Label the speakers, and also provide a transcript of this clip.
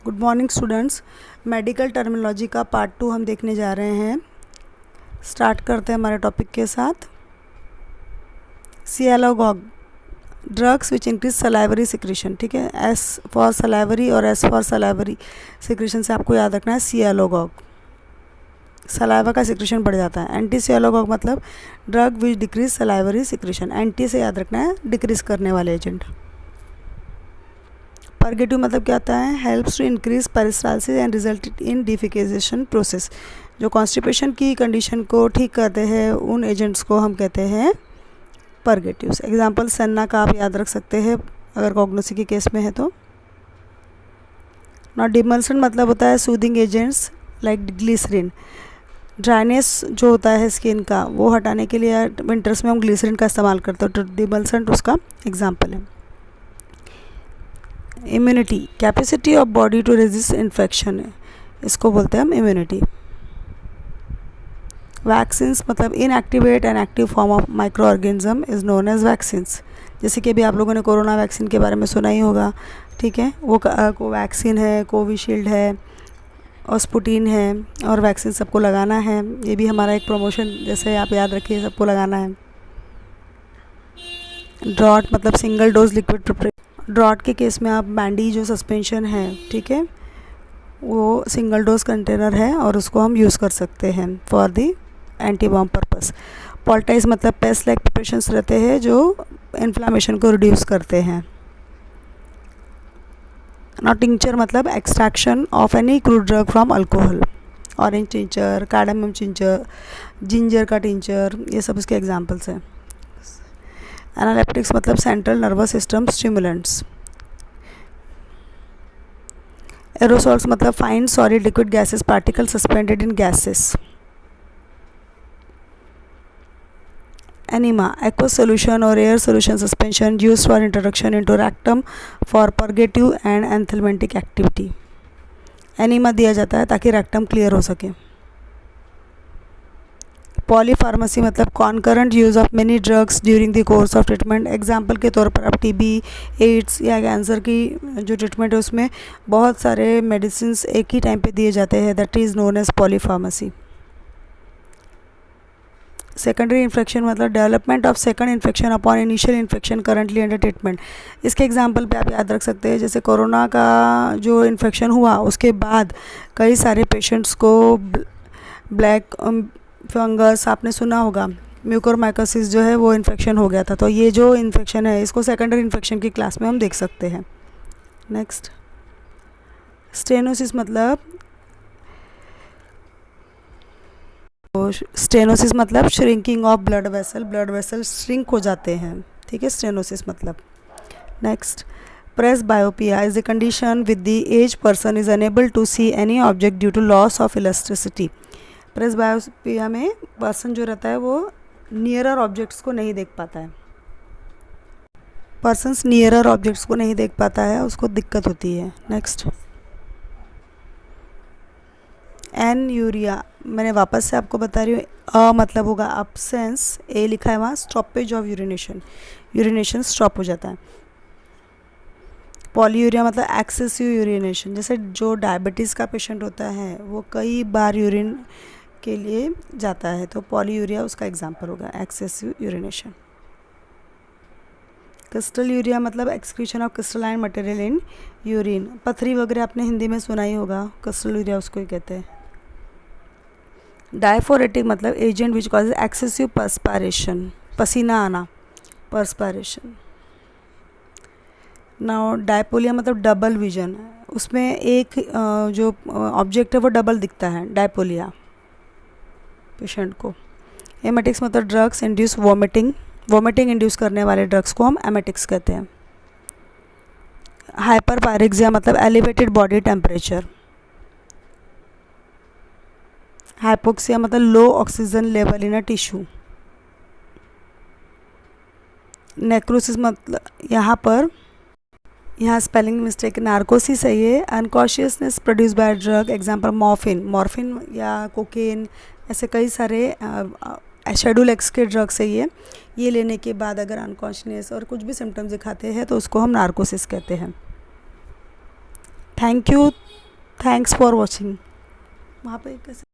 Speaker 1: Good morning students. Medical terminology का part 2 हम देखने जा रहे हैं। स्टार्ट करते हैं हमारे टॉपिक के साथ। Sialogogue drugs which increase salivary secretion. ठीक है, एस फॉर सलाइवरी और एस फॉर सलाइवरी सिक्रीशन से आपको याद रखना है सियालोगॉग। सलाइवा का सिक्रीशन बढ़ जाता है। एंटी सियालोगॉग मतलब drug which decrease salivary secretion. Anti से याद रखना है डिक्रीज करने वाले एजेंट। परगेटिव मतलब क्या होता है? Helps to increase peristalsis and result in defecation process. जो कॉन्स्टिपेशन की कंडीशन को ठीक करते हैं उन एजेंट्स को हम कहते हैं परगेटिव्स। एग्जांपल सन्ना का आप याद रख सकते हैं अगर कॉग्नोसी के केस में है तो। नॉट डिमल्सन मतलब होता है soothing agents like glycerine. Dryness जो होता है स्किन का वो हटाने के लिए विंटर्स में हम ग्लिसरीन का इस्तेमाल करते हैं, तो डिमल्सन उसका एग्जाम्पल है। Immunity capacity of body to resist infection है, इसको बोलते हैं हम इम्यूनिटी। वैक्सीन्स मतलब inactivate and active form of micro organism is known as vaccines. जैसे कि अभी आप लोगों ने कोरोना वैक्सीन के बारे में सुना ही होगा। ठीक है, वो कोवैक्सीन है, कोविशील्ड है और स्पुटिन है, और वैक्सीन सबको लगाना है। ये भी हमारा एक प्रमोशन जैसे आप याद रखिए, सबको लगाना है। ड्रॉट मतलब single dose liquid preparation. Draught के केस में आप बैंडी जो सस्पेंशन है, ठीक है, वो सिंगल डोज कंटेनर है और उसको हम यूज़ कर सकते हैं फॉर दी एंटीबॉम पर्पस। पॉल्टाइज मतलब पेस्ट लाइक प्रिपरेशंस रहते हैं जो इन्फ्लामेशन को रिड्यूस करते हैं। नॉट टिंचर मतलब extraction of any crude drug from alcohol. Orange tincture, cardamom tincture, ginger का टिंचर, ये सब इसके एग्जांपल्स हैं। एनालिप्टिक्स मतलब central nervous system stimulants. Aerosols मतलब fine solid liquid gases particle suspended in gases. Enema aqueous solution or air solution suspension used for introduction into rectum for purgative and anthelmintic activity। Enema दिया जाता है ताकि rectum clear हो सके। Polypharmacy मतलब concurrent use of many drugs during the course of treatment. Example के तौर पर आप टीबी, एड्स या कैंसर की जो ट्रीटमेंट है उसमें बहुत सारे मेडिसिन एक ही टाइम पे दिए जाते हैं, that is known as polypharmacy. Secondary infection मतलब development of second infection upon initial infection currently under treatment. इसके एग्जांपल पे आप याद रख सकते हैं, जैसे कोरोना का जो इन्फेक्शन हुआ उसके बाद कई सारे पेशेंट्स को ब्लैक फंगस, आपने सुना होगा, म्यूकोरमाइकोसिस जो है वो इन्फेक्शन हो गया था। तो ये जो इन्फेक्शन है इसको सेकेंडरी इन्फेक्शन की क्लास में हम देख सकते हैं। नेक्स्ट, स्टेनोसिस मतलब स्टेनोसिस मतलब shrinking of blood vessel shrink हो जाते हैं। ठीक है, स्टेनोसिस मतलब। Next, presbyopia is the condition with the age person is unable to see any object due to loss of elasticity. Presbyopia में person जो रहता है वो नियरर ऑब्जेक्ट्स को नहीं देख पाता है। पर्सन्स नियरर ऑब्जेक्ट्स को नहीं देख पाता है, उसको दिक्कत होती है। नेक्स्ट, एनयूरिया मैंने वापस से आपको बता रही हूँ, अ मतलब होगा अब्सेंस, ए लिखा है वहाँ stoppage of urination, urination stop हो जाता है। पॉलीयूरिया मतलब एक्सेसिव यूरिनेशन, जैसे जो डायबिटीज़ का पेशेंट होता है वो कई बार यूरिन के लिए जाता है, तो पॉलीयूरिया उसका एग्जाम्पल होगा, एक्सेसिव यूरिनेशन। क्रिस्टल यूरिया मतलब excretion of crystalline material in urine. पथरी वगैरह आपने हिंदी में सुना ही होगा, क्रिस्टल यूरिया उसको ही कहते हैं। डायफोरेटिक मतलब एजेंट विच कॉजेज एक्सेसिव पर्सपायरेशन, पसीना आना, पर्सपायरेशन। नाउ डायपोलिया मतलब डबल विजन, उसमें एक जो ऑब्जेक्ट है वो डबल दिखता है, डायपोलिया पेशेंट को। एमेटिक्स मतलब drugs induce vomiting, vomiting induce करने वाले ड्रग्स को हम एमेटिक्स कहते हैं। हाइपरपायरेक्सिया मतलब एलिवेटेड बॉडी टेम्परेचर। हाइपोक्सिया मतलब low oxygen level in a tissue. Necrosis मतलब यहाँ स्पेलिंग मिस्टेक, नार्कोसिस है ये, unconsciousness produce by drug. Example morphine या कोकेन, ऐसे कई सारे शेड्यूल एक्स के ड्रग्स है ये लेने के बाद अगर अनकॉन्शियस और कुछ भी सिम्टम्स दिखाते हैं तो उसको हम नार्कोसिस कहते हैं। Thank you. Thanks for watching. वहाँ पे कैसे